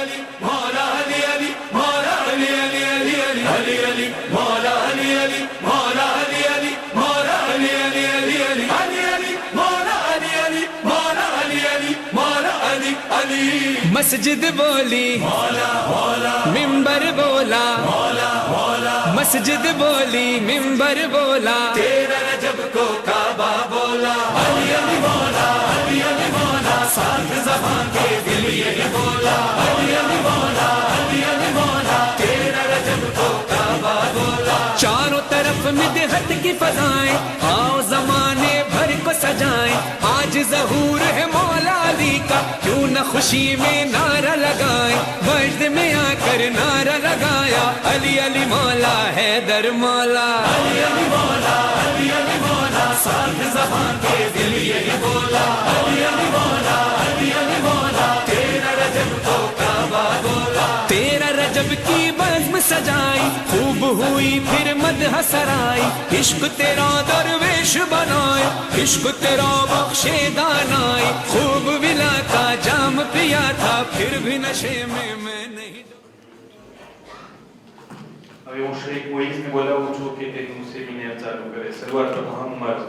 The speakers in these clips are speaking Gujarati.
अली मौला अली अली मौला अली अली अली अली अली अली मौला अली अली मौला अली अली मौला अली अली अली अली अली अली मौला अली अली मौला अली अली मौला अली अली। मस्जिद बोली मौला मौला मिंबर बोला, मौला मौला मस्जिद बोली मिंबर बोला, तेरा रजब को काबा बोला। अली अली मौला अली अली मौला साथ ज़बान के दिल यही बोला। अली अली मौला अली अली मौला तेरा रजब को काबा बोला। चारों तरफ मिदहत की फजाएं, आओ जमाने भर को सजाएं। आज ज़हूर है मौला अली का, क्यों न खुशी में नारा लगाएं। वर्द में आकर नारा लगाया, अली अली मौला हैदर मौला। अली अली मौला अली अली मौला साथ ज़बान के दिल यही बोला। अली अली मौला अली अली मौला तेरा रजब को काबा बोला। तेरा रजब की बज़्म सजाई, खूब हुई फिर मदह सराई। इश्क तेरा दरवेश बनाए, इश्क तेरा बख्शे दानाई। खूब विला का जाम पिया था, फिर भी नशे में मैं नहीं। હવે હું શ્રી કોઈસને બોલાવું છું કે તેનું સેમિનાર ચાલુ કરે. સર્વપ્રથમ મોહમ્મદ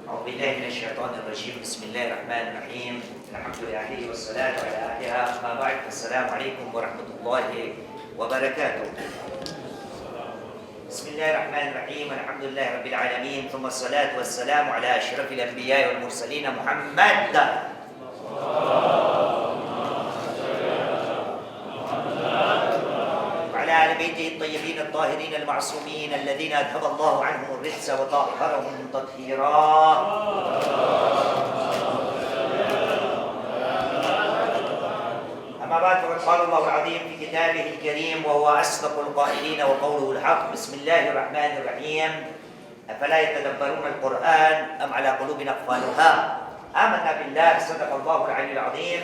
أعوذ بالله من الشيطان الرجيم. بسم الله الرحمن الرحيم. الحمد لله والصلاة على أهلها. أما بعد السلام عليكم ورحمة الله وبركاته. بسم الله الرحمن الرحيم. الحمد لله رب العالمين، ثم الصلاة والسلام على أشرف الأنبياء والمرسلين محمد وعلى آل بيته الطيبين الطاهرين المعصومين الذين أذهب الله عنهم الرجس وطهرهم تطهيرا. أما بعد فقد قال الله العظيم في كتابه الكريم وهو أصدق القائلين وقوله الحق. بسم الله الرحمن الرحيم. أفلا يتدبرون القرآن أم على قلوب أقفالها. آمنا بالله صدق الله العلي العظيم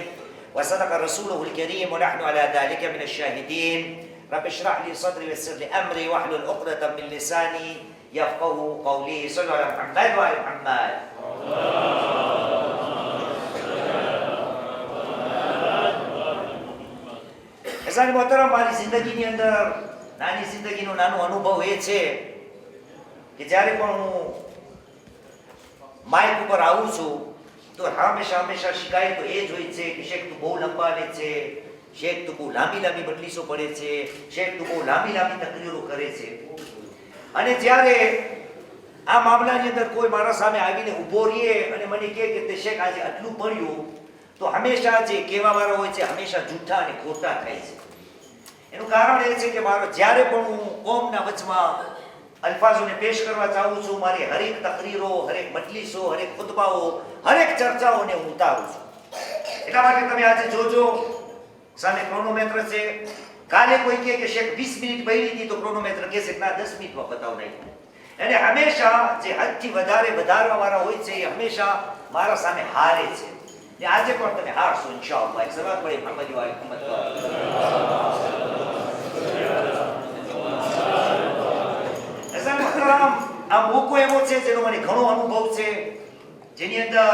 وصدق رسوله الكريم ونحن على ذلك من الشاهدين. رب اشرح لي صدري ويسر لي أمري واحلل عقدة من لساني يفقهوا قولي. صلوا على محمد وعلى محمد. ऐसा मोहतरम મારી જિંદગીની અંદર નાની જિંદગીનો નાનો અનુભવ એ છે કે જ્યારે પણ હું માઇક ઉપર આવું છું તો હંમેશા શિકાયતો એ જ હોય છે કે શેખ તું બહુ લંબાવે છે, શેખ તું બહુ લાંબી બદલીસો પડે છે, શેખ તું બહુ લાંબી તકરીરો કરે છે. અને જ્યારે આ મામલાની અંદર કોઈ મારા સામે આવીને ઊભો રહે અને મને કહે કે તે શેખ આજે આટલું પડ્યું, તો હંમેશા જે કહેવાવાળા હોય છે હંમેશા જૂઠા અને ખોટા થાય છે. એનું કારણ એ છે કે મારો જ્યારે પણ હું કોમના વચમાં અલ્ફાઝોને પેશ કરવા ચાહું છું, મારી હરેક તકરીરો, હરેક મજલિસો, હરેક ખુતબાઓ, હરેક ચર્ચાઓને હું ઉતારું છું. એટલા માટે તમે આજે જોજો સામે ક્રોનોમેટર છે. કાલે કોઈ કહે કે શેખ 20 મિનિટ બળી હતી તો ક્રોનોમેટર કહેશે કે ના 10 મિનિટમાં બતાવ નહીં. અને હંમેશા જે હદથી વધારવાવાળા હોય છે એ હંમેશા મારા સામે હારે છે. આજે પણ તમે હારશો ઇન્શાઅલ્લાહ. એક સલાત પડી મોહમ્મદ વાલી મોહમ્મદ. એસા મુહતરમ આ મોકો એવો છે જેનો મને ઘણો અનુભવ છે, જેની અંદર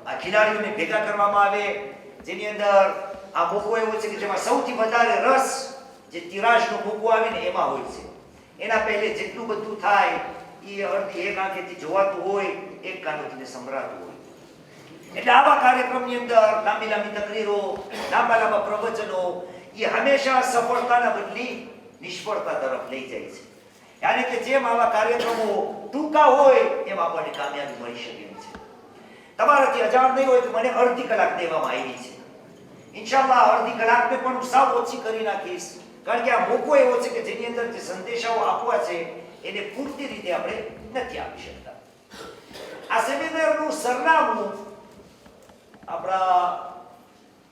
આ ખેલાડીઓને ભેગા કરવામાં આવે, જેની અંદર આ મોકો એવો છે કે જેમાં સૌથી વધારે રસ જે તિરાશનો મોકો આવે ને એમાં હોય છે. એના પહેલે જેટલું બધું થાય એ અડધી એક આંખેથી જોવાતું હોય, એક કાનોથી સંભળાતું હોય. એટલે આવા કાર્યક્રમની અંદર લાંબી તકરીરો, લાંબા પ્રવચનો એ હંમેશા સફળતાના બદલી નિષ્ફળતા તરફ લઈ જાય છે. યાને કે જેમ આવા કાર્યક્રમો ટૂંકા હોય એમ આપણને કામયાબી મળી શકે એમ છે. તમારાથી અજાણ નહીં હોય તો મને અડધી કલાક દેવામાં આવી છે. ઇન્શાઅલ્લાહ અડધી કલાકને પણ હું સાવ ઓછી કરી નાખીશ, કારણ કે આ મોકો એવો છે કે જેની અંદર જે સંદેશાઓ આપવા છે એને પૂરતી રીતે આપણે નથી આપી શકતા. આ સેમિનારનું સરનામું આપણા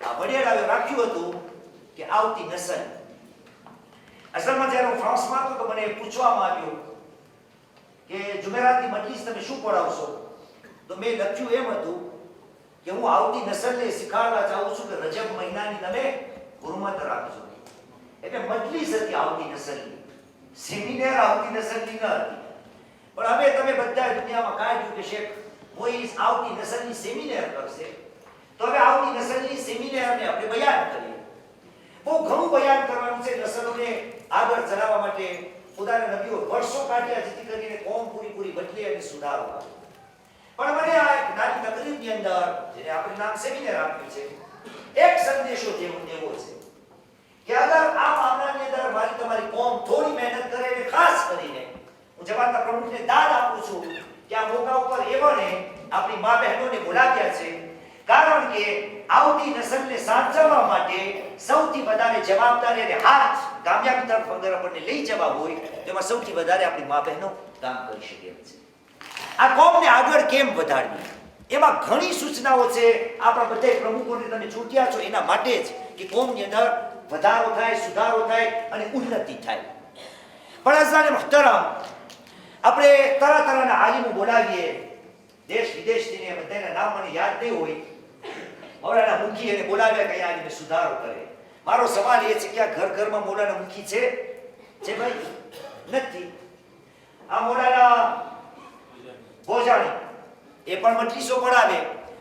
આ વડિયાળાએ રાખ્યું હતું કે આવતી નસલ. અસલમાં જ્યારે હું ફ્રાન્સમાં હતો તો મને પૂછવામાં આવ્યું કે જુમેરાતની મજલિસ તમે શું પઢાવશો, તો મેં લખ્યું એમ હતું કે હું આવતી નસલને શીખવાડવા ચાહું છું કે રજબ મહિનાની તમે હુરમત રાખજો. એટલે મજલિસ હતી આવતી નસલની, સેમિનાર આવતી નસલની ન હતી. પણ હવે તમે બધા દુનિયામાં કાઢ્યું કે શેખ મોઈઝ આવતી નસલની સેમિનાર કરશે. તો હવે આવતી નસલની સેમિનારને આપણે બયાન કરીએ. બહુ ઘણું બયાન કરવાનું છે નસલોને આગળ ચલાવવા માટે. ખુદાના નબીઓ વર્ષો કાઢ્યા જેથી કરીને કોમ પૂરી બદલે અને સુધારો આવે. પણ મને આ એક નાની તકરીરની અંદર જેને આપણે નામ સેમિનાર આપ્યું છે, એક સંદેશો દેવો છે કે અગર આ મામલાની અંદર મારી તમારી કોમ થોડી મહેનત કરે અને ખાસ કરીને હું જમાતના પ્રમુખને દાદ આપું છું કે આ મોકા ઉપર એવોને આપણી મા બહેનોને બોલાવ્યા છે, કારણ કે આવતી નસલને સાચવવા માટે સૌથી વધારે જવાબદારી અને હાથ કામયાબી તરફ અગર આપણને લઈ જવા હોય તેમાં સૌથી વધારે આપણી મા બહેનો કામ કરી શકે એમ છે. આ કોમને આગળ કેમ વધારવી, એમાં ઘણી સૂચનાઓ છે. આપણા બધા પ્રમુખોને તમે ચૂંટ્યા છો એના માટે જ કે કોમની અંદર વધારો થાય, સુધારો થાય અને ઉન્નતિ થાય. પણ અઝાને મુહતરમ, આપણે તરહના આલિમો બોલાવીએ, દેશ વિદેશથી બધાના નામ મને યાદ નહીં હોય, મૌલાના મુખી એને બોલાવ્યા કે અહીંયા આવીને સુધારો કરે. મારો સવાલ એ છે કે આ ઘરમાં મૌલાના મુખી છે ભાઈ? નથી. આ મૌલાના ભોજાણી એ પણ મજલિસો પડાવે,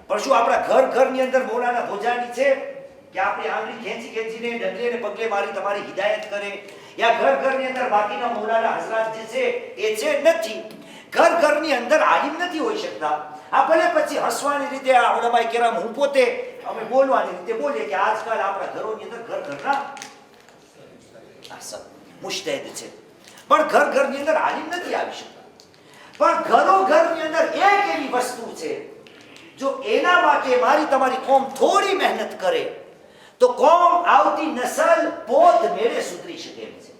પણ શું આપણા ઘરની અંદર મૌલાના ભોજાણી છે કે આપણી આંગળી ખેંચીને ડગલે ને પગલે મારી તમારી હિદાયત કરે? યા ઘરની અંદર બાકીના મૌલાના હઝરાત જે છે એ છે? નથી. ઘરની અંદર આલિમ નથી હોઈ શકતા. આ ભલે પછી હસવાની રીતે આ ઉલમાએ કેરામ હું પોતે અમે બોલવાની રીતે બોલીએ કે આજકાલ આપણા ઘરોની અંદર ઘરના મુજતહિદ છે, પણ ઘરની અંદર આલિમ નથી આવી શકતા. પણ ઘરની અંદર એક એવી વસ્તુ છે, જો એના માટે મારી તમારી કોમ થોડી મહેનત કરે તો કોમ આવતી નસલ પોત મેળે સુધરી શકે એમ છે.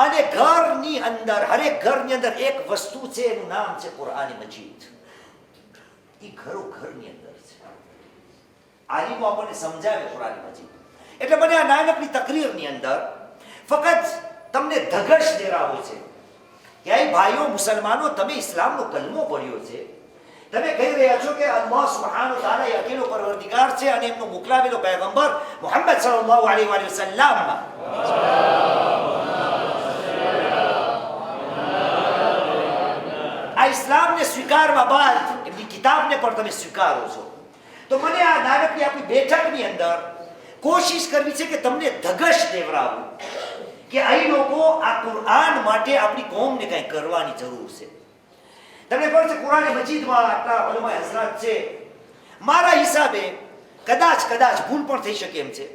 અને ઘરની અંદર, હરેક ઘરની અંદર એક વસ્તુ છે, એનું નામ છે કુરાન મજીદ. એ ઘરની અંદર છે. આલિમો આપણને સમજાવે કુરાન મજીદ. એટલે મને આ નાનકડી તકરીરની અંદર ફક્ત તમને ધગશ દેરાવો છે કે આ ભાઈઓ મુસલમાનો, તમે ઇસ્લામનો કલમો પડ્યો છે, તમે કહી રહ્યા છો કે અલ્લાહ સુબ્હાનહુ તઆલા એ અકેલો પરવરદિગાર છે અને એમનો મોકલાવેલો પૈગંબર મુહમ્મદ સલ્લલ્લાહુ અલૈહિ વસલ્લમ આ ઇસ્લામને સ્વીકારવા બાદ એમની કિતાબને પણ તમે સ્વીકારો છો. તો મને આ નાનકડી આપણી બેઠકની અંદર કોશિશ કરવી છે કે તમને ધગશ દેવરાવું કે અહીં લોકો આ કુરાન માટે આપણી કોમને કંઈ કરવાની જરૂર છે. તમને ખબર છે કુરાન મજીદમાં આટલા ઉલમાએ હઝરાત છે, મારા હિસાબે કદાચ ભૂલ પણ થઈ શકે એમ છે,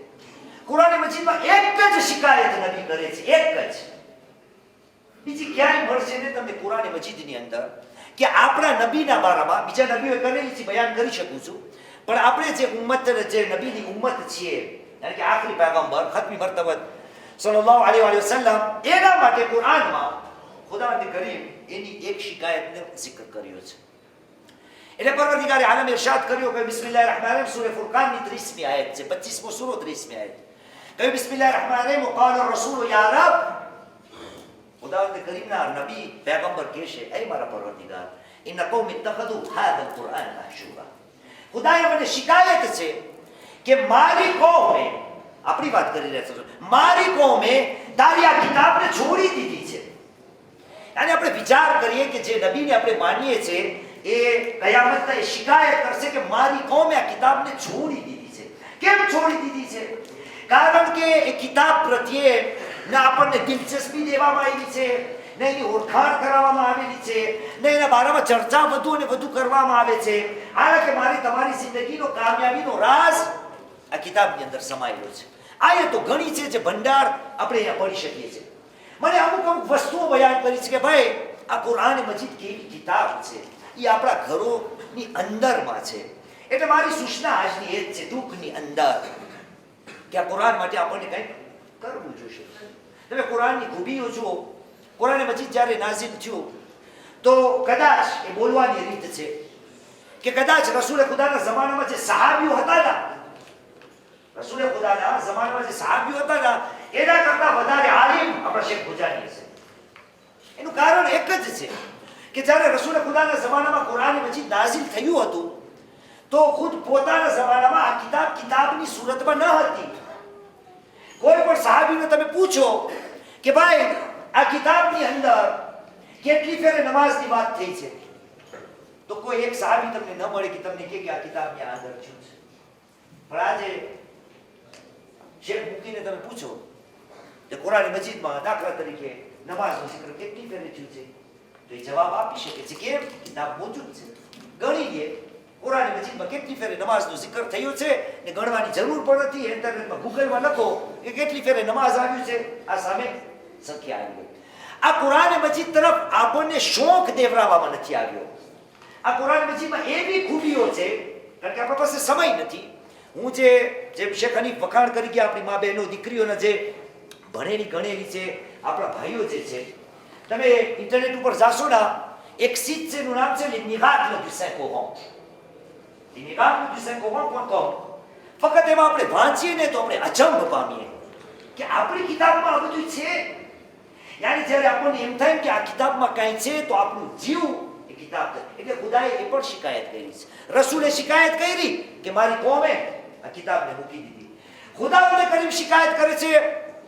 કુરાન મજીદમાં એક જ શિકાયત નબી કરે છે, એક જ. બીજી ક્યાંય મળશે ને તમને કુરાન મજીદની અંદર કે આપણા નબીના બારામાં, બીજા નબીઓએ કરેલી છે બયાન કરી શકું છું, પણ આપણે જે નબીની ઉમ્મત છીએ, એટલે કે આખરી પૈગંબર ખતમી મર્તબત સલ્લલ્લાહુ અલૈહિ વસલ્લમ, એના માટે કુરાનમાં ખુદાવંદ કરીમ એની એક શિકાયતને zikr કર્યો છે. એટલે પરવરદિગારે આલમ ઇરશાદ કર્યો કે બિસ્મિલ્લાહિર રહેમાનિર રહીમ, સૂરે ફુરકાનની 30મી આયત છે, 25મો સૂરો 30મી આયત. કહ્યું બિસ્મિલ્લાહિર રહેમાનિર રહીમ, વકાલ રસૂલ યા રબ. ખુદાવંદ કરીમના નબી પૈગંબર કહેશે, એ મારા પરવરદિગાર, ઇન્ન કૌમ ઇત્તખદુ હાદા અલ-કુરઆન મહજૂરા. ખુદાએ મને શિકાયત છે કે મારી કોમે, આપણી વાત કરી રહ્યા છો, મારી કોમે તારી આ કિતાબને છોડી દીધી છે. અને આપણે વિચાર કરીએ કે જે નબીને આપણે માનીએ છીએ એ કયામતના એ શિકાયત કરશે કે મારી કોમે આ કિતાબને છોડી દીધી છે. કેમ છોડી દીધી છે? કારણ કે એ કિતાબ પ્રત્યે ને આપણને દિલચસ્પી દેવામાં આવી છે, ને એની ઓળખાણ કરાવવામાં આવેલી છે, ને એના બારામાં ચર્ચા વધુ અને વધુ કરવામાં આવે છે. હાલાકે મારી તમારી જિંદગીનો કામયાબીનો રાજ આ કિતાબની અંદર સમાયેલો છે. આયતો ઘણી છે જે ભંડાર આપણે અહીંયા પડી શકીએ છીએ. મને અમુક વસ્તુઓ બયાન કરી છે કે ભાઈ આ કુરાન મજીદ કેવી કિતાબ છે, એ આપણા ઘરોની અંદરમાં છે. એટલે મારી સૂચના આજની એ જ છે, દુઃખની અંદર, કે આ કુરાન માટે આપણને કંઈક કરવું જોઈશે. તમે કુરાનની ખૂબીઓ જુઓ. કુરાન મજીદ જ્યારે નાઝિલ થયું તો કદાચ એ બોલવાની રીત છે કે કદાચ રસૂલે ખુદાના જમાનામાં જે સહાબીઓ હતા ને, રસૂલે ખુદાના જમાનામાં જે સહાબીઓ હતા ને, એના કરતા વધારે આલિમ આપણા શેખ ભોજાની છે. એનું કારણ એક જ છે કે જ્યારે રસૂલે ખુદાના જમાનામાં કુરાન મજીદ નાઝિલ થયું હતું તો ખુદ પોતાના જમાનામાં આ કિતાબની સુરતમાં ન હતી. કોઈ પણ સહાબીને તમે પૂછો કે ભાઈ આ કિતાબની અંદર કેટલી ફેરે નમાઝની વાત થઈ છે, તો કોઈ એક સાહેબ તમને ન મળે કે તમને કે આ કિતાબની અંદર શું છે. પણ આજે શેખ મૂકીને તમે પૂછો કે કુરાન મજીદમાં દાખલા તરીકે નમાઝનું zikr કેટલી ફેરે થયું છે, તો એ જવાબ આપી શકે છે કે કિતાબ મોજૂદ છે. ગણી લે કુરાન મજીદમાં કેટલી ફેરે નમાઝનું zikr થયું છે ને ગણવાની જરૂર પણ નથી. ઇન્ટરનેટમાં ગૂગલમાં લખો કે કેટલી ફેરે નમાઝ આવ્યું છે, આ સામે સંખ્યા આવી ગઈ. આ કુરાન મજીદ તરફ આપણને શોખ દેવરાવવામાં નથી આવ્યો. આ કુરાન મજીદમાં એવી ખૂબીઓ છે, કારણ કે આપણા પાસે સમય નથી. હું જે શેખ હનીફ વખાણ કરી ગયા આપણી મા બહેનો દીકરીઓના જે ભણેલી ગણેલી છે આપણા ભાઈઓ જે છે, તમે ઇન્ટરનેટ ઉપર જાશો ને એક સીટ છે નું નામ છે l'immigrant du Saint-Coran. l'immigrant du Saint-Coran.com. ફક્ત એમાં આપણે વાંચીએ ને તો આપણે અચંભ પામીએ કે આપણી કિતાબમાં આ બધું છે. યાની જ્યારે આપણને એમ થાય કે આ કિતાબમાં કાંઈ છે તો આપણું જીવ એ કિતાબ છે. એટલે ખુદાએ એ પણ શિકાયત કરી છે, રસૂલે શિકાયત કરી કે મારી કોમે આ કિતાબને મૂકી દીધી. ખુદાઓને કરીમ શિકાયત કરે છે.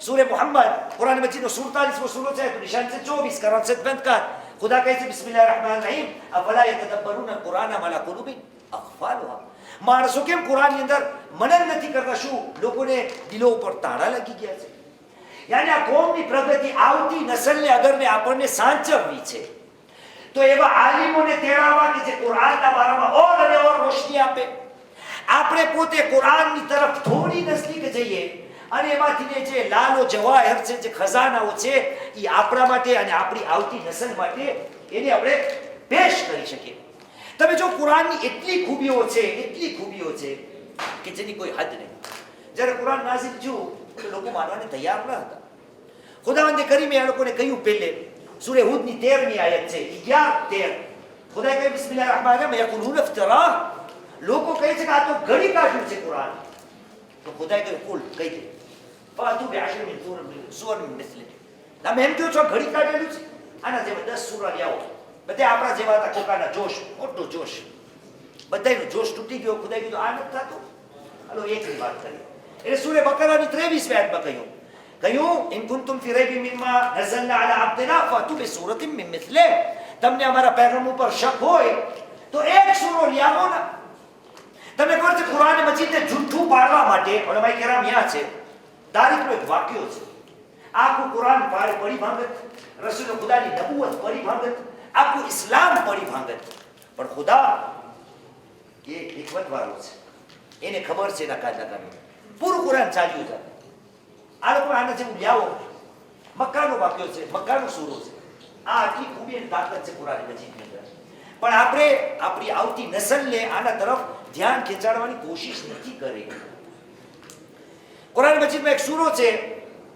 सूरह मोहम्मद कुरान मजीद में 47वां सूरत है, तो निशान से 24 का रम से 24 खुदा कहते बिस्मिल्लाहिर्रहमानिर्रहीम अफला यतदब्बरून कुरान अला कुलुबिन अक़फालुहा. मानसो केम कुरान ની અંદર મનન નથી કરતા, શું લોકોને દિલો ઉપર તાળા લાગી ગયા છે. યાની આ કોમની પ્રગતિ આવતી નસલને અગરને આપણને સાંચવવી છે, તો એવા આલિમોને તેડાવવા કે જે કુરાનના બારામાં ઓર અને ઓર રોશની આપે. આપણે પોતે કુરાનની તરફ થોડી નજદીક જઈએ અને એમાંથી જે લાલો જવાહર છે, જે ખજાનાઓ છે, એ આપણા માટે અને આપણી આવતી નસલ માટે એને આપણે પેશ કરી શકીએ. તમે જો કુરાનની એટલી ખૂબીઓ છે કે જેની કોઈ હદ નહીં. જ્યારે કુરાન નાઝિલ થયું તો લોકો માનવાને તૈયાર ન હતા. ખુદાવંદે કરીમે આ લોકોને કહ્યું પહેલે સૂરે હૂદની 13મી આયત છે 11-13. ખુદાએ કહ્યું બિસ્મિલ્લાહિર્રહમાનિર્રહીમ યકુલુન ઇફ્તરા. લોકો કહે છે કે આ તો ઘડી કાઢ્યું છે કુરાન. તો ખુદાએ કહ્યું કુલ કહી દે ફાતુ બિ'અશર મિન સુવર મિન મિસ્લિહ. તમે એમ કહો છો ઘડી કાઢેલું છે, આના જેવા 10 સૂરા લ્યાવો. બધા આપણા જેવા હતા, કોકાના જોશ, મોટો જોશ, બધાયનો જોશ તૂટી ગયો. ખુદાએ કીધું આ નથી થતું, હાલો એકની વાત કરીએ. એટલે સૂરે બકરાની 23મી આયતમાં કહ્યું ઇન કુન્તુમ ફી રૈબિન મિમ્મા નઝલના અલા અબ્દિના ફાતુ બિસૂરતિન મિન મિસ્લિહ. તમને અમારા પેગામ ઉપર શક હોય તો એક સૂરો લ્યાવો ને. તમને ખબર છે કુરાન મજીદને જૂઠું પાડવા માટે ઉલમાએ કેરામ યા છે તારીખનો એક વાક્યો છે. આખું કુરાન પડી ભાંગત, રસૂલ ખુદાની નબુવત પડી ભાંગત, આખું ઇસ્લામ પડી ભાંગત. પણ ખુદા એ હિકમતવાળો છે, એને ખબર છે એના કાયદાકારને. પૂરું કુરાન ચાલ્યું જાય. આ લોકો આને જેવું લ્યાવો, મક્કાનો વાક્યો છે, મક્કાનો સૂરો છે. આ આટલી ખૂબી અને તાકાત છે કુરાન મજીદની અંદર. પણ આપણે આપણી આવતી નસલને આના તરફ ધ્યાન ખેંચાડવાની કોશિશ નથી કરી. કુરાન મજીદમાં એક સૂરો છે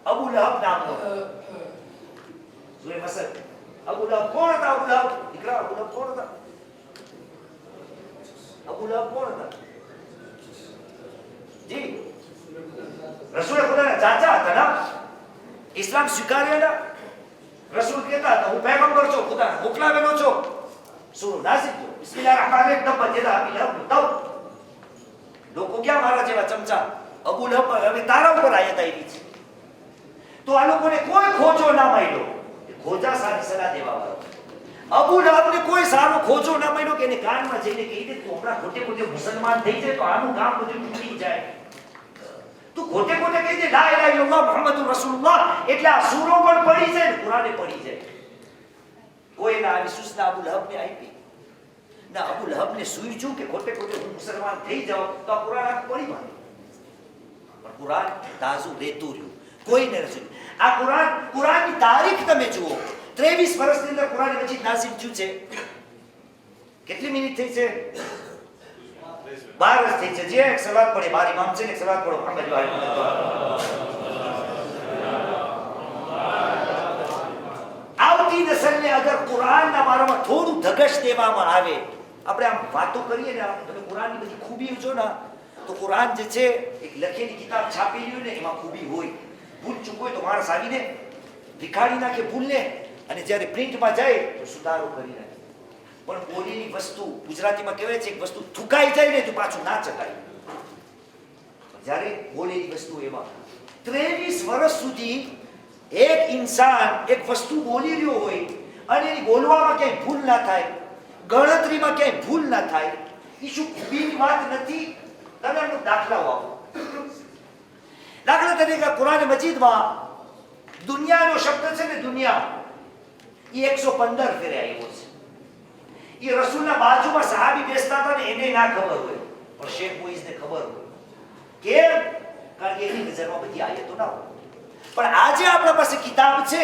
અબુ લહબ નામનો, સૂરે મસદ. અબુ લહબ કોણ હતા? અબુ લહબ દીકરા, અબુ લહબ કોણ હતા? અબુ લહબ કોણ હતા? જી રસૂલ ખુદાના ચાચા હતા ના. ઇસ્લામ સ્વીકાર્યા ના. રસૂલ કહેતા હતા હું પૈગંબર છું, ખુદાનો મોકલાવેલો છું. સૂરો નાઝિલ થયો બિસ્મિલ્લાહિર્રહમાનિર્રહીમ તબ્બત યદા અબી લહબ તબ. લોકો ક્યાં મારા જેવા ચમચા અબુ લહબ પર હવે તારા ઉપર આયત આવી છે. તો આ લોકોને કોઈ ખોજો ના મળ્યો, ખોજા સારી સલાહ દેવા વાળો. અબુ લહબને કોઈ સારો ખોજો ના મળ્યો કે એને કાનમાં જઈને કહી દે તું હમણાં ખોટે ખોટે મુસલમાન થઈ જાય તો આનું કામ બધું તૂટી જાય. તું ખોટે ખોટે કહી દે લા ઇલાહા ઇલ્લલ્લાહ મુહમ્મદુર રસૂલુલ્લાહ, એટલે આ સૂરો પણ પડી જાય ને કુરાને પડી જાય. કોઈ ના આવી સૂચના અબુ લહબને આપી ના. અબુ લહબને સૂઝ્યું કે ખોટે ખોટે હું મુસલમાન થઈ જાઉં તો આ કુરાન આખું પડી ભાંગે. પણ કુરાન તાજું રહેતું રહ્યું, કોઈને નથી. આ કુરાનની તારીખ તમે જુઓ, 23 વર્ષની અંદર કુરાન મજીદ નાઝિલ થયું છે. કેટલી મિનિટ થઈ છે? 12 વર્ષ થઈ છે. જે એક સલાત પડે બાર ઇમામ છે ને એક સલાત પડો મુહમ્મદ આવતી નસલને અગર કુરાનના બારામાં થોડું ધગશ દેવામાં આવે. આપણે આમ વાતો કરીએ ને, તમે કુરાનની બધી ખૂબી જો ને, તો કુરાન જે છે એક લખેલી કિતાબ છાપેલી હોય ને એમાં ખૂબી હોય. ભૂલ ચૂક હોય તો માણસ આવીને વિખાડી નાખે ભૂલને, અને જ્યારે પ્રિન્ટમાં જાય તો સુધારો કરી નાખે. પણ બોલીની વસ્તુ ગુજરાતીમાં કહેવાય છે એક વસ્તુ થૂકાઈ જાય ને તો પાછું ના ચકાય. જ્યારે બોલેલી વસ્તુ એમાં 23 વર્ષ સુધી એક ઇન્સાન એક વસ્તુ બોલી રહ્યો હોય અને એની બોલવામાં ક્યાંય ભૂલ ના થાય, ગણતરીમાં ક્યાંય ભૂલ ના થાય એ શું ખૂબીની વાત નથી? તમે એનો દાખલાઓ આપો. દાખલા તરીકે કુરાન મજીદમાં દુનિયાનો શબ્દ છે ને, દુનિયા, એ 115 ફેરે આવ્યો છે. એ રસૂલના બાજુમાં સહાબી બેસતા હતા ને, એને ના ખબર હોય, પણ શેખ મુઈઝને ખબર હોય. કેમ? કારણ કે એની નજરમાં બધી આયતો ના હોય. પણ આજે આપણા પાસે કિતાબ છે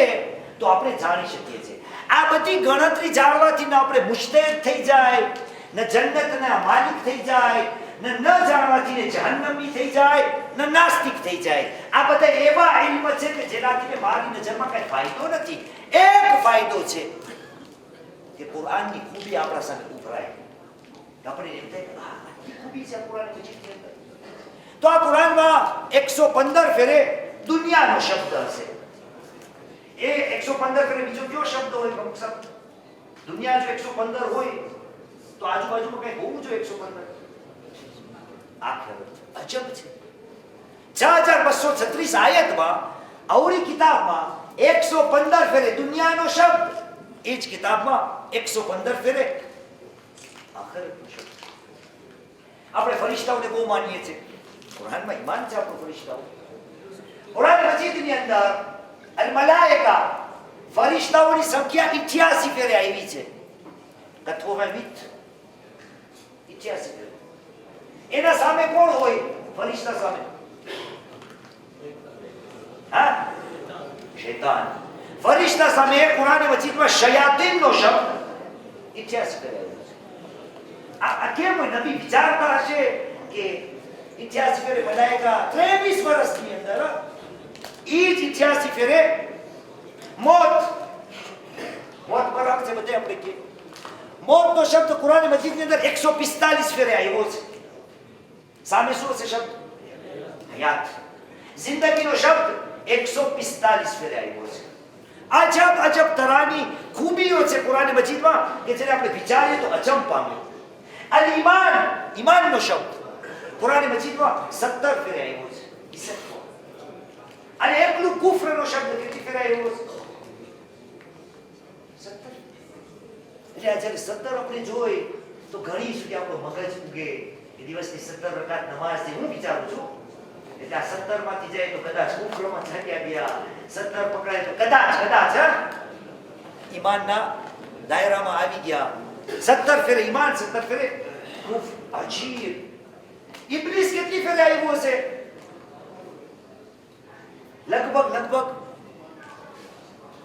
તો આપણે જાણી શકીએ છીએ. આ બધી ગણતરી જાણવાથી ને આપણે મુજતહિદ થઈ જાય, ને જન્નતના માલિક થઈ જાય, ને ન જાણવાથી ને જહન્નમી થઈ જાય, ને નાસ્તિક થઈ જાય. આ બધા એવા ઇલ્મ છે કે જેનાથી મારી નજરમાં કઈ ફાયદો નથી. એક ફાયદો છે કે કુરાનની ખૂબી આપણા સામે ઉભરાય. આપણે એમ થાય કે આ ખૂબી છે કુરાન મજીદની અંદર. તો આ કુરાનમાં 115 ફેરે દુનિયાનો શબ્દ હશે. એ 115 ફેરે બીજો કયો શબ્દ હોય? પ્રમુખ સાહેબ, દુનિયા જો 115 હોય તો આજુબાજુમાં કઈ હોવું જોઈએ 115. આખર અજબ છે. 6236 આયતમાં અવરી કિતાબમાં 115 ફેરે દુનિયાનો શબ્દ, એ જ કિતાબમાં 115 ફેરે આખરતનો શબ્દ. આપણે ફરિશ્તાઓને બહુ માનીએ છીએ. કુરાનમાં ઈમાન છે આપણું ફરિશ્તાઓ. કુરાન મજીદની અંદર અલ મલાઇકા, ફરિશ્તાઓની સંખ્યા 88 ફેરે આવી છે. કથોમાં મિત 88 ફેરે. એના સામે કોણ હોય? ફરિશ્તા સામે હા, શૈતાન. ફરિશ્તા સામે કુરાન મજીદમાં શયાતીનનો શબ્દ 88 ફેરે આવ્યો છે. આ કેમ હોય? નબી વિચારતા હશે કે 88 ફેરે મલાઇકા 23 વર્ષની અંદર ઈ જ 88 ફેરે મોત બરાબર છે. બધે આપણે કે મોતનો શબ્દ કુરાન મજીદની અંદર 145 ફેરે આવ્યો છે. સામે શું છે શબ્દ? હયાત. જિંદગીનો શબ્દ 145 ફેરે આવ્યો છે. અજબ તરાની ખૂબીઓ છે કુરાન મજીદમાં કે જેને આપણે વિચારીએ તો અચંબ પામીએ. અલ ઈમાન, ઈમાનનો શબ્દ કુરાન મજીદમાં 17 ફેરે આવ્યો છે. અને એકલું કુફરનો શબ્દ કેટલી ફેરે આવ્યો છે? 17. એટલે આ જ્યારે 17 આપણે જોઈ તો ઘણી સુધી આપણો મગજ ઉગે. એ દિવસની 17 રકાત નમાઝથી હું વિચારું છું, એટલે આ 17 માંથી જાય તો કદાચ કુફરમાં છાટ્યા ગયા, 17 પકડાય તો કદાચ ઈમાનના દાયરામાં આવી ગયા. 17 ફેરે ઈમાન, 17 ફેરે કુફ. અજીબ. ઇબ્લીસ કેટલી ફેરે આવ્યો છે? લગભગ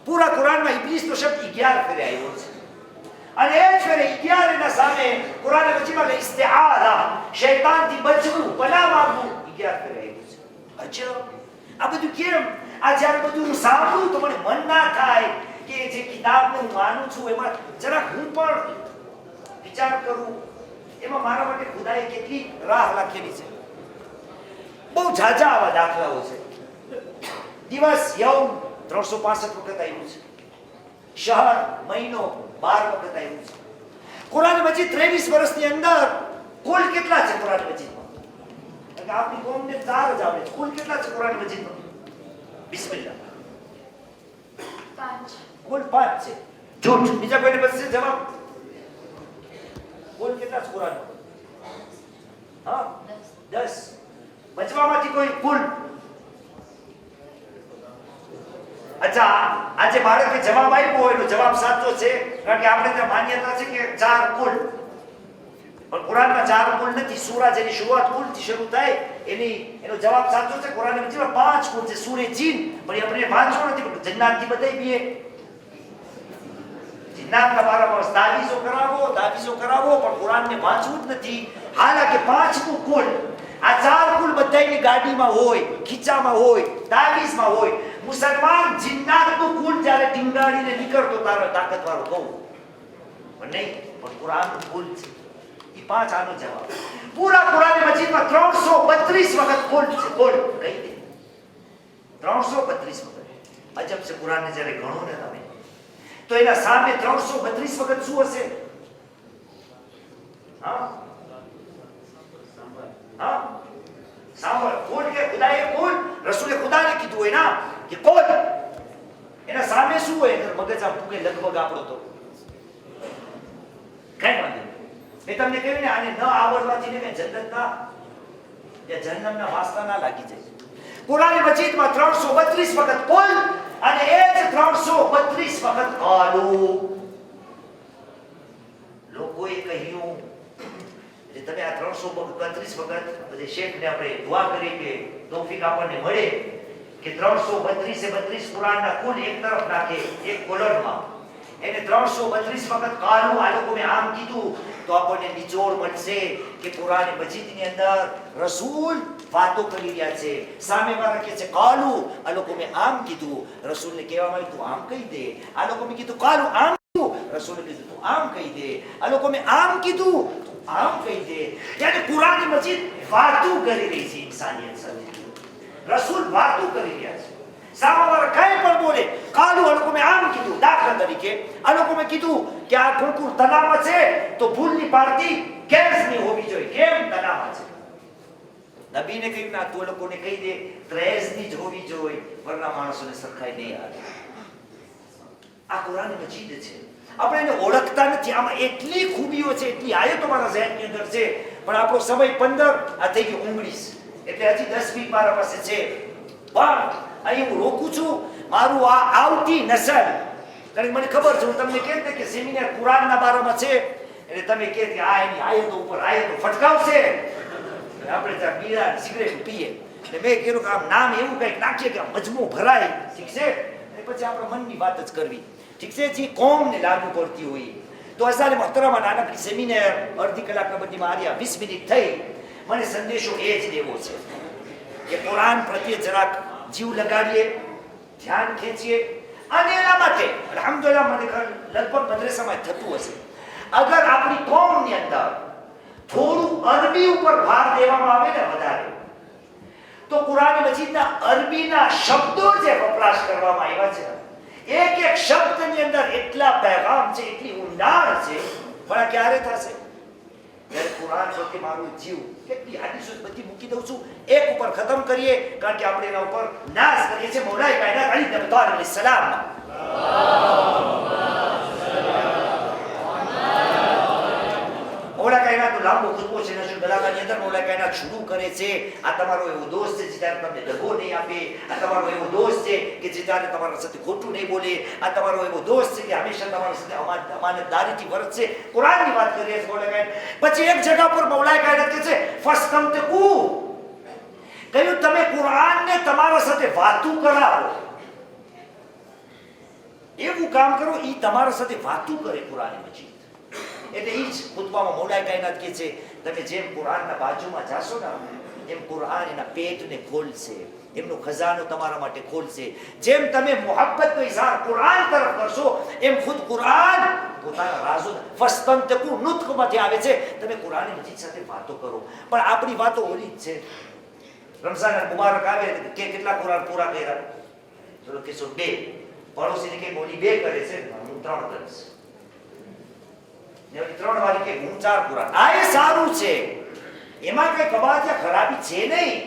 પૂરા કુરાનમાં ઇબ્લીસનો શબ્દ 11 ફેરે આવ્યો છે. અને એ જ ફેરે 11 એના સામે કુરાન મજીદમાં ઇસ્તિઆઝા, શૈતાનથી બચવું, પનાહ માંગવું, 11 ફેરે આવ્યું છે. અજબ. આ બધું કેમ? આ જ્યારે બધું હું સાંભળું તો મને મન ના થાય કે જે કિતાબને હું માનું છું એમાં જરાક હું પણ વિચાર કરું. એમાં મારા માટે ખુદાએ કેટલી રાહ રાખેલી છે. બહુ ઝાઝા આવા દાખલાઓ છે. દિવસ યૌમ 365 વખત આવ્યું છે. શહર, મહિનો 12 વખત આવ્યું છે. કુરાન મજીદ 23 વર્ષની અંદર કુલ કેટલા છે કુરાન મજીદમાં? એટલે આપણી કોમને 4 જ આવડે છે. કુલ કેટલા છે કુરાન મજીદમાં? બિસ્મિલ્લાહ. 5. કુલ 5 છે. જૂઠ. બીજા કોઈને બચશે જવાબ? કુલ કેટલા છે કુરાનમાં? હા, 10. બચવામાંથી કોઈ કુલ? અચ્છા, આજે બાળકે જવાબ આપ્યો હોય તો જવાબ સાચો છે, કારણ કે આપણે ત્યાં માન્યતા છે કે 4 કુલ. પણ કુરાનમાં 4 કુલ નથી. સૂરા જેની શરૂઆત કુલથી શરૂ થાય એનો જવાબ સાચો છે. કુરાન મજીદમાં 5 કુલ છે. સૂરે જીન, પણ આપણે વાંચવો નથી, પણ જન્નાતથી બધાય બીએ. જન્નાતના બારામાં તાવીઝો કરાવો, પણ કુરાનને વાંચવું જ નથી. હાલાકે 5નું કુલ. આ 4 કુલ બધાયની ગાડીમાં હોય, ખીચામાં હોય, તાવીઝમાં હોય. મુસલમાન જિન્નાતનું કુલ જ્યારે ટીંગાડીને નીકળતો તારો તાકાતવાળો કહું, પણ નહીં, પણ કુરાનનું કુલ છે. એ 5 આનો જવાબ. પૂરા કુરાન મજીદમાં 332 વખત કુલ છે. કુલ કહી દે 332 વખત. અજબ છે. કુરાનને જ્યારે ગણો ને તમે તો એના સામે 332 વખત શું હશે? સાંભળ. કુલ કે ખુદાએ કુલ, રસૂલે ખુદાને કીધું હોય ના કે કુલ. એના સામે શું હોય? મગજ આમ પૂગે લગભગ આપણો તો કઈ મેં તમને કહ્યું ને, આને ન આવડવાથી ને કઈ જન્નત ના या जहन्नमના વાસના ના લાગી જાય. કુરાન મજીદમાં 332 વખત કુલ અને એ જ 332 વખત કાલુ. લોકોએ કહ્યું એટલે તમે આ 332 વખત પછી શેખને આપણે દુઆ કરી કે તૌફીક આપણને મળે કે 332 એ 32 કુરાનના કુલ એક તરફ નાખે એક કોલમમાં. એને 332 વખત કાલુ આ લોકોએ આમ કીધું તો આપણને નિચોડ મળશે કે કુરાન મજીદની અંદર રસૂલ વાતો કરી રહ્યા છે. સામેવાળા કહે છે કાલુ, આ લોકોએ આમ કીધું. રસૂલને કહેવામાં આવ્યું તું આમ કહી દે. આ લોકોએ કીધું કાલુ આમ કીધું. રસૂલે કીધું તું આમ કહી દે. આ લોકોએ આમ કીધું તું આમ કહી દે. યાની કુરાન મજીદ વાતો કરી રહી છે ઇન્સાનિયત સાથે. રસૂલ વાતો કરી રહ્યા છે. સામેવાળા કઈ પણ બોલે કાલુ આ લોકોએ આમ કીધું. દાખલા તરીકે આ લોકોએ કીધું કે આ કુરકુર તલામાં છે તો ભૂલની પાર્ટી ગેસની હોવી જોઈએ. કેમ તલામાં છે? નબીને કહ્યું ના, તું લોકોને કહી દે 13 જ હોવી જોઈએ, વરના માણસોને સરખાઈ નહીં આવે. આ કુરાન મજીદ છે. આપણે એને ઓળખતા નથી. આમાં એટલી ખૂબીઓ છે, એટલી આયતો મારા ઝહેનની અંદર છે, પણ આપણો સમય 15 આ થઈ ગયો 19, એટલે હજી 10 મિનિટ મારા પાસે છે. પણ અહીં હું રોકું છું મારું આ આવતી નસલ, કારણ કે મને ખબર છે હું તમને કહે કે સેમિનાર કુરાનના બારામાં છે એટલે તમે કહે કે આ એની આયતો ઉપર આયતો ફટકાવશે, આપણે ત્યાં બીડા સિગરેટ પીએ. એટલે મેં કીધું કે આમ નામ એવું કંઈક નાખીએ કે મજમો ભરાય, ઠીક છે? અને પછી આપણે મનની વાત જ કરવી, ઠીક છે? જે કોમને લાગુ પડતી હોય તો અઝાલે મોહતરમા નાનકડી સેમિનાર અડધી કલાકના બધીમાં આવ્યા 20 મિનિટ થઈ. મને સંદેશો એ જ દેવો છે કે કુરાન પ્રત્યે જરાક જીવ લગાડીએ, ધ્યાન ખેંચીએ. અને એના માટે અલ્હમ્દુલિલ્લાહ મને લગભગ મદ્રસામાં થતું હશે, અગર આપણી કોમની અંદર થોડું અરબી ઉપર ભાર દેવામાં આવે ને વધારે, તો કુરાન મજીદના અરબીના શબ્દો જે વપરાશ કરવામાં આવ્યા છે, એક એક શબ્દની અંદર એટલા પેગામ છે, એટલી ઊંડાણ છે. પણ આ ક્યારે થશે? જ્યારે કુરાન પ્રત્યે મારું જીવ, કેટલી હાદીસો બધી મૂકી દઉં છું, એક ઉપર ખતમ કરીએ, કારણ કે આપણે એના ઉપર નાઝ કરીએ છીએ મૌલાએ કાયનાત અલી ઇબ્ન અબી તાલિબ અલૈહિસ્સલામ. મૌલા કાયનાતનો લાંબો ખુતબો છે નશુલ બલાગાની અંદર મૌલા કાયનાત શરૂ કરે છે, આ તમારો એવો દોસ્ત છે જે ત્યારે તમને દગો નહીં આપે, આ તમારો એવો દોસ્ત છે કે જે ત્યારે તમારા સાથે ખોટું નહીં બોલે, આ તમારો એવો દોસ્ત છે કે હંમેશા તમારા સાથે અમાનતદારીથી વર્તશે. કુરાનની વાત કરી રહ્યા છે મૌલા કાયનાત. પછી એક જગ્યા પર મૌલા કાયનાત કહે છે ફસ્તમતિકુ, કહ્યું તમે કુરાનને તમારા સાથે વાતું કરાવો, એવું કામ કરો ઈ તમારા સાથે વાતું કરે કુરાન મજીદ. એટલે ઈ જ ખુતબામાં મૌલા કાયનાત કહે છે તમે જેમ કુરાનના બાજુમાં જાશો ને એમ કુરાન એના પેટને ખોલશે, એમનો ખજાનો તમારા માટે ખોલશે. જેમ તમે મોહબ્બતનો ઇઝહાર કુરાન તરફ કરશો એમ ખુદ કુરાન પોતાના રાઝો ફસ્તમતિકુ નુત્કમાંથી આવે છે, તમે કુરાન મજીદ સાથે વાતો કરો. પણ આપણી વાતો ઓલી જ છે. રમઝાન મુબારક આવે કે કેટલા કુરાન પૂરા કર્યા? ચલો કેસો 2. પડોશીને કે ઓલી 2 કરે છે, હું 3 કરીશ. 3 વાળી કે હું 4 કુરાન. આ એ સારું છે, એમાં કઈ કબાડિયા ખરાબી છે નહીં.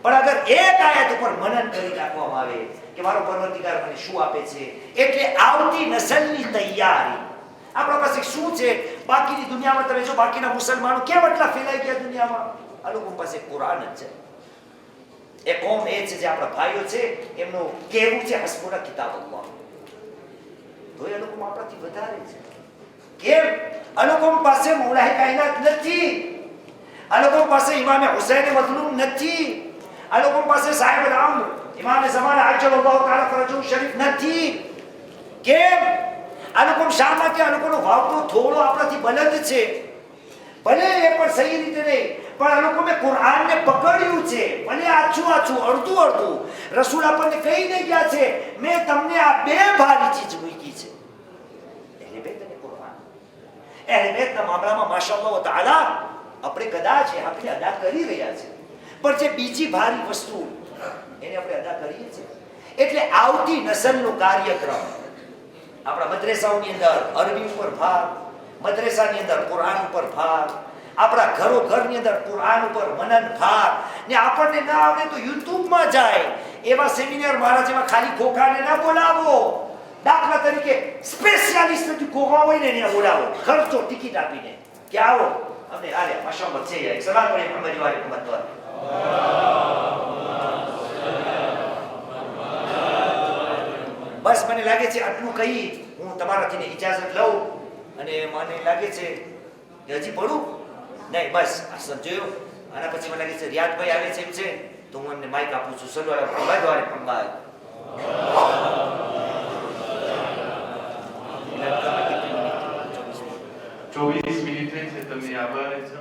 પણ અગર એક આયત ઉપર મનન કરી નાખવામાં આવે કે મારો પરવરદિગાર મને શું આપે છે, એટલે આવતી નસલની તૈયારી આપણા પાસે શું છે. બાકીની દુનિયામાં તમે જો બાકીના મુસલમાનો કેમ એટલા ફેલાઈ ગયા દુનિયામાં? આ લોકો પાસે કુરાન જ છે. એ કોમ એ છે જે આપણા ભાઈઓ છે, એમનું કહેવું છે હસ્બુના કિતાબલ્લાહ, તો એ લોકો આપણાથી વધારે છે. કેમ? આ લોકો પાસે મૌલાએ કાયનાત નથી, આ લોકો પાસે ઇમામે હુસૈન મઝલૂમ નથી, આ લોકો પાસે સાહેબ અલ-અમ્ર ઇમામે ઝમાના અજ્જલલ્લાહુ તઆલા ફરજહુ શરીફ નથી. કેમ? આ લોકો શા માટે? આ લોકોનો ભાવ તો થોડો આપણાથી બલંદ છે, ભલે એ પણ સહી રીતે નહીં, પણ આ લોકો મેં કુરાનને પકડ્યું છે, ભલે આછું આછું અડધું અડધું. રસૂલ આપણને કહીને ગયા છે મેં તમને આ 2 ભારી ચીજ મૂકી છે, એટલે બે તમે કુરાન. એટલે બેના મામલામાં માશાઅલ્લાહ તાઆલા આપણે કદાચ આપણે અદા કરી રહ્યા છે, પણ જે બીજી ભારી વસ્તુ એને આપણે અદા કરીએ છીએ. એટલે આવતી નસલનો કાર્યક્રમ આપણા મદ્રેસાઓની અંદર અરબી ઉપર ભાર, મદ્રેસાની અંદર કુરાન ઉપર ભાર, આપણા ઘરની અંદર કુરાન ઉપર મનન ભાર. ને આપણને ના આવડે તો યુટ્યુબમાં જાય, એવા સેમિનાર મારા જેવા ખાલી ખોખાને ના બોલાવો. દાખલા તરીકે સ્પેશિયાલિસ્ટ ખોખા હોય ને એને બોલાવો, ખર્ચો ટિકિટ આપીને. કે આવો અમને આલે મશમત છે એક સલાત પડી મુહમ્મદ વાલે મુહમ્મદ પર બસ મને લાગે છે આટલું કહી હું તમારાથી ઇજાઝત લઉં અને મને લાગે છે કે હજી પડું નહીં બસ આ સમજ્યો આના પછી મને લાગે છે રિયાદભાઈ આવે છે એમ છે તો હું એમને માઇક આપું છું સલવાર મુહમ્મદ વાલે મુહમ્મદ 24 મિનિટ થઈ છે તમને આભાર છે